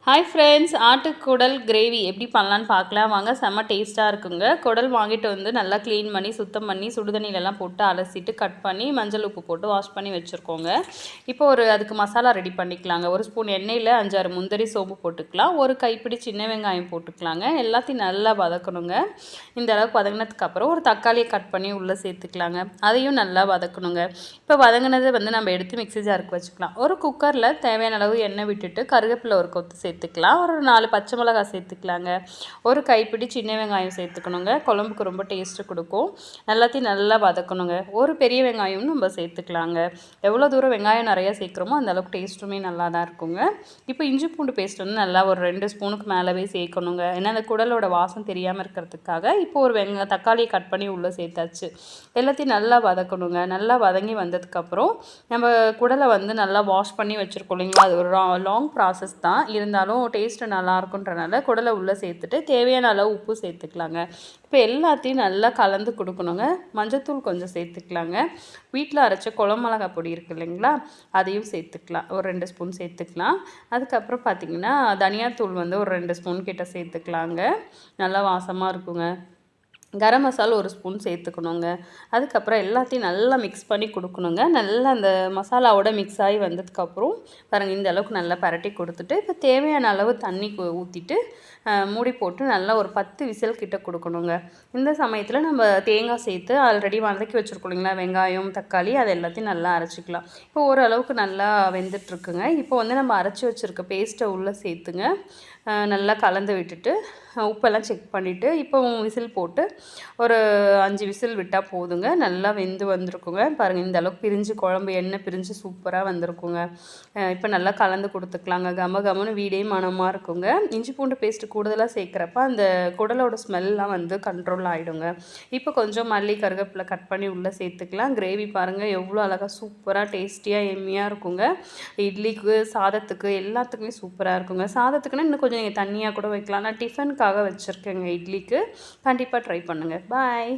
Hi friends, ஆட்டுக்குடல் gravy எப்படி பண்ணலான்னு பார்க்கலாம் வாங்க. செம்ம டேஸ்ட்டாக இருக்குங்க. குடல் வாங்கிட்டு வந்து நல்லா க்ளீன் பண்ணி சுத்தம் பண்ணி சுடுதண்ணிலலாம் போட்டு அலசிட்டு கட் பண்ணி மஞ்சள் உப்பு போட்டு வாஷ் பண்ணி வச்சுருக்கோங்க. இப்போ அதுக்கு மசாலா ரெடி பண்ணிக்கலாங்க. ஒரு ஸ்பூன் எண்ணெயில் 5-6 முந்திரி சோம்பு போட்டுக்கலாம். ஒரு கைப்பிடி சின்ன வெங்காயம் போட்டுக்கலாங்க. எல்லாத்தையும் நல்லா வதக்கணுங்க. இந்த அளவுக்கு வதங்கினதுக்கப்புறம் ஒரு தக்காளியை கட் பண்ணி உள்ளே சேர்த்துக்கலாங்க. அதையும் நல்லா வதக்கணுங்க. இப்போ வதங்கினதை நம்ம எடுத்து மிக்ஸி ஜாருக்கு வச்சுக்கலாம். ஒரு குக்கரில் தேவையான அளவு எண்ணெய் விட்டுட்டு கருவேப்பிலை ஒரு கொத்து சேர்த்துக்கலாம். ஒரு 4 பச்சை மிளகாய் சேர்த்துக்கலாங்க. ஒரு கைப்பிடி சின்ன வெங்காயம் சேர்த்துக்கணுங்க. குழம்புக்கு ரொம்ப டேஸ்ட்டு கொடுக்கும். எல்லாத்தையும் நல்லா வதக்கணுங்க. ஒரு பெரிய வெங்காயம் நம்ம சேர்த்துக்கலாங்க. எவ்வளோ தூரம் வெங்காயம் நிறையா சேர்க்குறோமோ அந்த அளவுக்கு டேஸ்ட்டுமே நல்லா தான் இருக்குங்க. இப்போ இஞ்சி பூண்டு பேஸ்ட் நல்லா ஒரு 2 ஸ்பூனுக்கு மேலவே சேர்க்கணுங்க. ஏன்னா அந்த குடலோட வாசம் தெரியாமல் இருக்கிறதுக்காக. இப்போ ஒரு தக்காளியை கட் பண்ணி உள்ளே சேர்த்தாச்சு. எல்லாத்தையும் நல்லா வதக்கணுங்க. நல்லா வதங்கி வந்ததுக்கப்புறம் நம்ம குடலை நல்லா வாஷ் பண்ணி வச்சுருக்கோம் இல்லைங்களா. அது ஒரு லாங் ப்ராசஸ் தான். இருந்தாலும் டேஸ்ட்டு நல்லாயிருக்குன்றனால குடலை உள்ளே சேர்த்துட்டு தேவையான அளவு உப்பு சேர்த்துக்கலாங்க. இப்போ எல்லாத்தையும் நல்லா கலந்து கொடுக்கணுங்க. மஞ்சத்தூள் கொஞ்சம் சேர்த்துக்கலாங்க. வீட்டில் அரைச்ச குழம்பு மிளகாய் பொடி இருக்குது இல்லைங்களா, அதையும் சேர்த்துக்கலாம். ஒரு 2 ஸ்பூன் சேர்த்துக்கலாம். அதுக்கப்புறம் பார்த்திங்கன்னா தனியாத்தூள் ஒரு 2 ஸ்பூன் கிட்ட சேர்த்துக்கலாங்க. நல்லா வாசமாக இருக்குங்க. கரம் மசாலா ஒரு ஸ்பூன் சேர்த்துக்கணுங்க. அதுக்கப்புறம் எல்லாத்தையும் நல்லா மிக்ஸ் பண்ணி கொடுக்கணுங்க. நல்லா அந்த மசாலாவோட மிக்ஸ் ஆகி வந்ததுக்கப்புறம் பாருங்கள், இந்த அளவுக்கு நல்லா பரட்டி கொடுத்துட்டு இப்போ தேவையான அளவு தண்ணி ஊற்றிட்டு மூடி போட்டு நல்லா ஒரு 10 விசில் கிட்ட கொடுக்கணுங்க. இந்த சமயத்தில் நம்ம தேங்காய் சேர்த்து ஆல்ரெடி வதக்கி வச்சுருக்கோம் இல்லைங்களா, வெங்காயம் தக்காளி அது எல்லாத்தையும் நல்லா அரைச்சிக்கலாம். இப்போ ஓரளவுக்கு நல்லா வெந்துட்டுருக்குங்க. இப்போ நம்ம அரைச்சி வச்சுருக்க பேஸ்ட்டை உள்ளே சேர்த்துங்க. நல்லா கலந்து விட்டுட்டு உப்பெல்லாம் செக் பண்ணிவிட்டு இப்போ விசில் போட்டு ஒரு 5 விசில் விட்டால் போதுங்க. நல்லா வெந்து வந்திருக்குங்க. பாருங்கள், இந்த அளவுக்கு பிரிஞ்சு குழம்பு எண்ணெய் பிரிஞ்சு சூப்பராக வந்திருக்குங்க. இப்போ நல்லா கலந்து கொடுத்துக்கலாங்க. கமன்னு வீடே மணமாக இருக்குங்க. இஞ்சி பூண்டு பேஸ்ட்டு கூடுதலாக சேர்க்குறப்ப அந்த குடலோட ஸ்மெல்லாம் கண்ட்ரோல் ஆகிடுங்க. இப்போ கொஞ்சம் மல்லி கருவேப்பிலை கட் பண்ணி உள்ளே சேர்த்துக்கலாம். கிரேவி பாருங்கள் எவ்வளோ அழகாக சூப்பராக டேஸ்டியாக எம்மியாக இருக்குங்க. இட்லிக்கு சாதத்துக்கு எல்லாத்துக்குமே சூப்பராக இருக்குங்க. சாதத்துக்குன்னா இன்னும் கொஞ்சம் நீங்கள் தண்ணியாக கூட வைக்கலாம். நான் டிஃபனுக்காக வச்சுருக்கேங்க. இட்லிக்கு கண்டிப்பாக ட்ரை பண்ணுங்கள். பாய்.